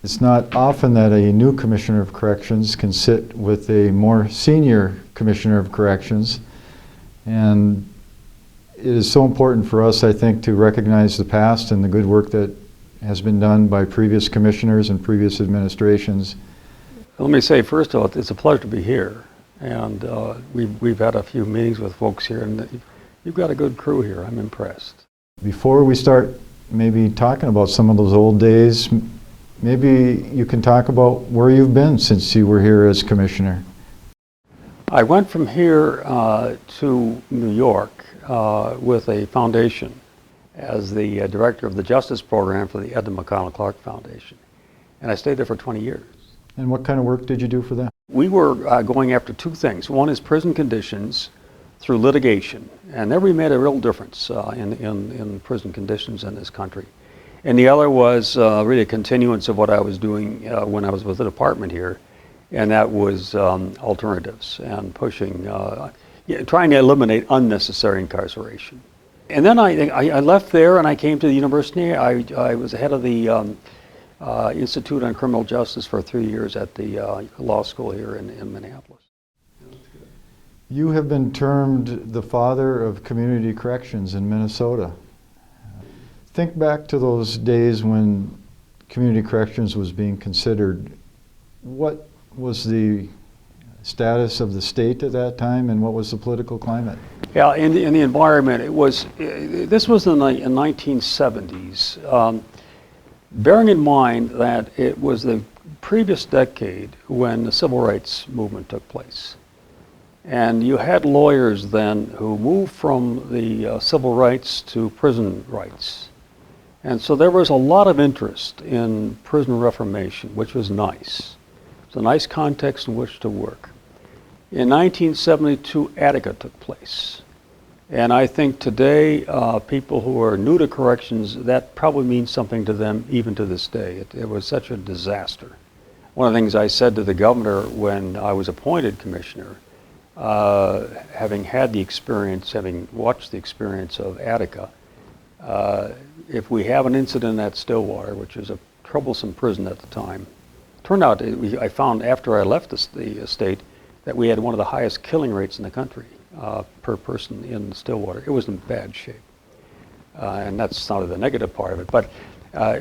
It's not often that a new Commissioner of Corrections can sit with a more senior Commissioner of Corrections, and it is so important for us, I think, to recognize the past and the good work that has been done by previous commissioners and previous administrations. Let me say, first of all, it's a pleasure to be here, and we've had a few meetings with folks here, and you've got a good crew here. I'm impressed. Before we start maybe talking about some of those old days, maybe you can talk about where you've been since you were here as Commissioner. I went from here to New York with a foundation as the director of the Justice Program for the Edna McConnell Clark Foundation. And I stayed there for 20 years. And what kind of work did you do for that? We were going after two things. One is prison conditions through litigation. And there we made a real difference in prison conditions in this country. And the other was really a continuance of what I was doing when I was with the department here. And that was alternatives and pushing, trying to eliminate unnecessary incarceration. And then I left there and I came to the university. I was head of the Institute on Criminal Justice for 3 years at the law school here in Minneapolis. You have been termed the father of community corrections in Minnesota. Think back to those days when community corrections was being considered. What was the status of the state at that time, and what was the political climate? Yeah, in the environment, this was in the 1970s. Bearing in mind that it was the previous decade when the civil rights movement took place. And you had lawyers then who moved from the civil rights to prison rights. And so there was a lot of interest in prison reformation, which was nice. It's a nice context in which to work. In 1972, Attica took place. And I think today, people who are new to corrections, that probably means something to them even to this day. It was such a disaster. One of the things I said to the governor when I was appointed commissioner, having had the experience, having watched the experience of Attica, if we have an incident at Stillwater, which is a troublesome prison at the time, turned out, I found after I left the state that we had one of the highest killing rates in the country per person in Stillwater. It was in bad shape. And that's not the negative part of it. But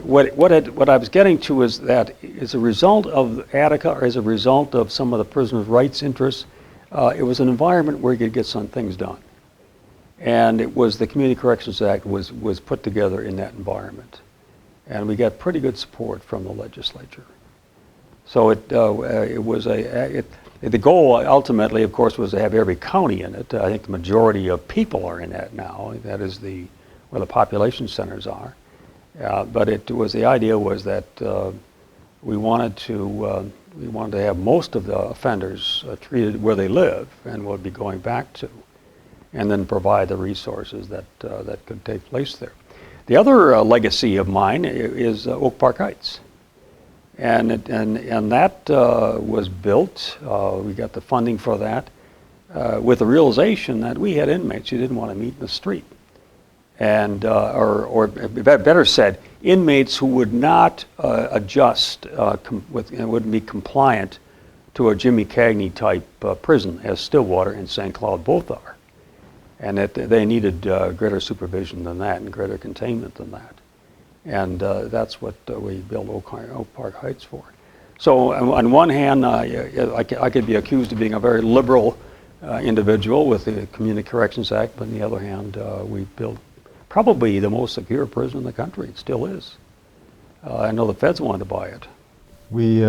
what I was getting to is that as a result of Attica, or as a result of some of the prisoners' rights interests, it was an environment where you could get some things done. And it was the Community Corrections Act was put together in that environment. And we got pretty good support from the legislature. So the goal ultimately, of course, was to have every county in it. I think the majority of people are in that now. That is where the population centers are. But the idea was that we wanted to have most of the offenders treated where they live and would be going back to, and then provide the resources that could take place there. The other legacy of mine is Oak Park Heights. And that was built, we got the funding for that, with the realization that we had inmates who didn't want to meet in the street. And, or better said, inmates who would not adjust, wouldn't be compliant to a Jimmy Cagney type prison, as Stillwater and St. Cloud both are. And that they needed greater supervision than that and greater containment than that. And that's what we built Oak Park Heights for. So on one hand, I could be accused of being a very liberal individual with the Community Corrections Act, but on the other hand, we built probably the most secure prison in the country. It still is. I know the feds wanted to buy it. We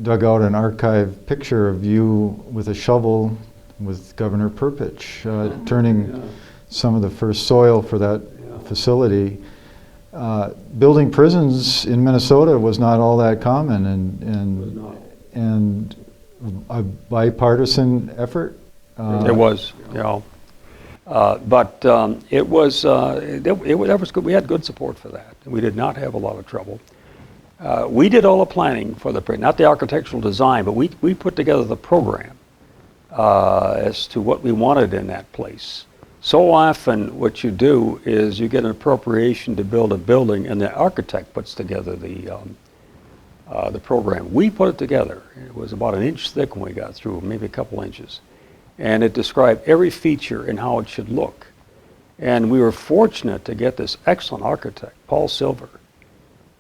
dug out an archive picture of you with a shovel with Governor Perpich, turning some of the first soil for that facility. Building prisons in Minnesota was not all that common, and a bipartisan effort. It was, but it was good. We had good support for that. We did not have a lot of trouble. We did all the planning for the prison, not the architectural design, but we put together the program as to what we wanted in that place. So often what you do is you get an appropriation to build a building and the architect puts together the the program. We put it together. It was about an inch thick when we got through, maybe a couple inches. And it described every feature and how it should look. And we were fortunate to get this excellent architect, Paul Silver.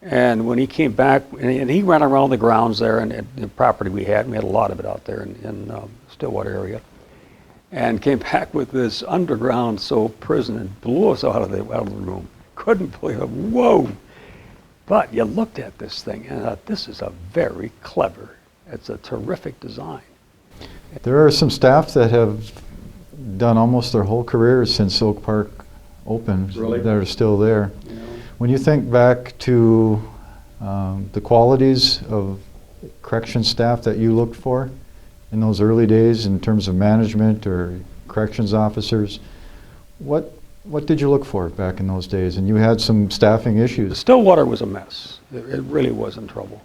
And when he came back, and he ran around the grounds there and the property we had a lot of it out there in Stillwater area, and came back with this underground prison and blew us out of the room. Couldn't believe it. Whoa! But you looked at this thing and thought, this is a very clever, it's a terrific design. There are some staff that have done almost their whole careers since Oak Park opened that are still there. You know? When you think back to the qualities of correction staff that you looked for in those early days in terms of management or corrections officers, what did you look for back in those days? And you had some staffing issues. Stillwater was a mess. It really was in trouble.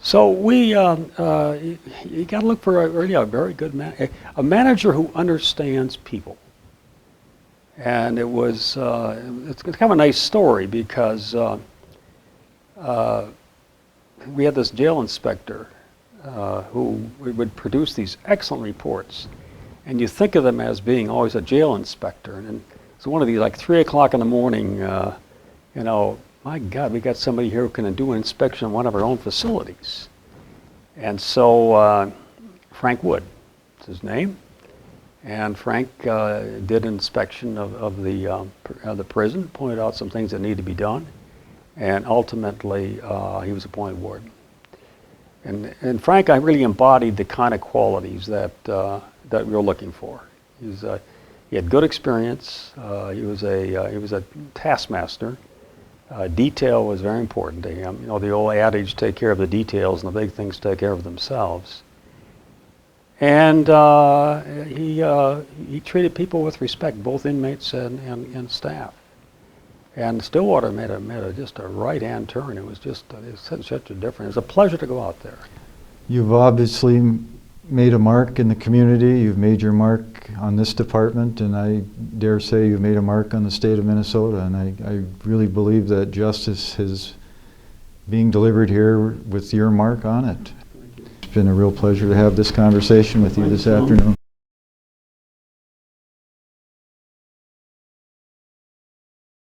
So you got to look for a very good a manager who understands people. And it was it's kind of a nice story because we had this jail inspector who would produce these excellent reports, and you think of them as being always a jail inspector. And so one of these, like 3 o'clock in the morning, you know, my God, we got somebody here who can do an inspection of one of our own facilities. And so Frank Wood is his name. And Frank did an inspection of the prison, pointed out some things that need to be done, and ultimately he was appointed warden. And Frank, I really embodied the kind of qualities that we were looking for. He had good experience. He was a taskmaster. Detail was very important to him. You know, the old adage, take care of the details and the big things take care of themselves. And he treated people with respect, both inmates and staff. And Stillwater made just a right-hand turn. It was just such a difference. It was a pleasure to go out there. You've obviously made a mark in the community. You've made your mark on this department, and I dare say you've made a mark on the state of Minnesota. And I really believe that justice is being delivered here with your mark on it. It's been a real pleasure to have this conversation with you this afternoon.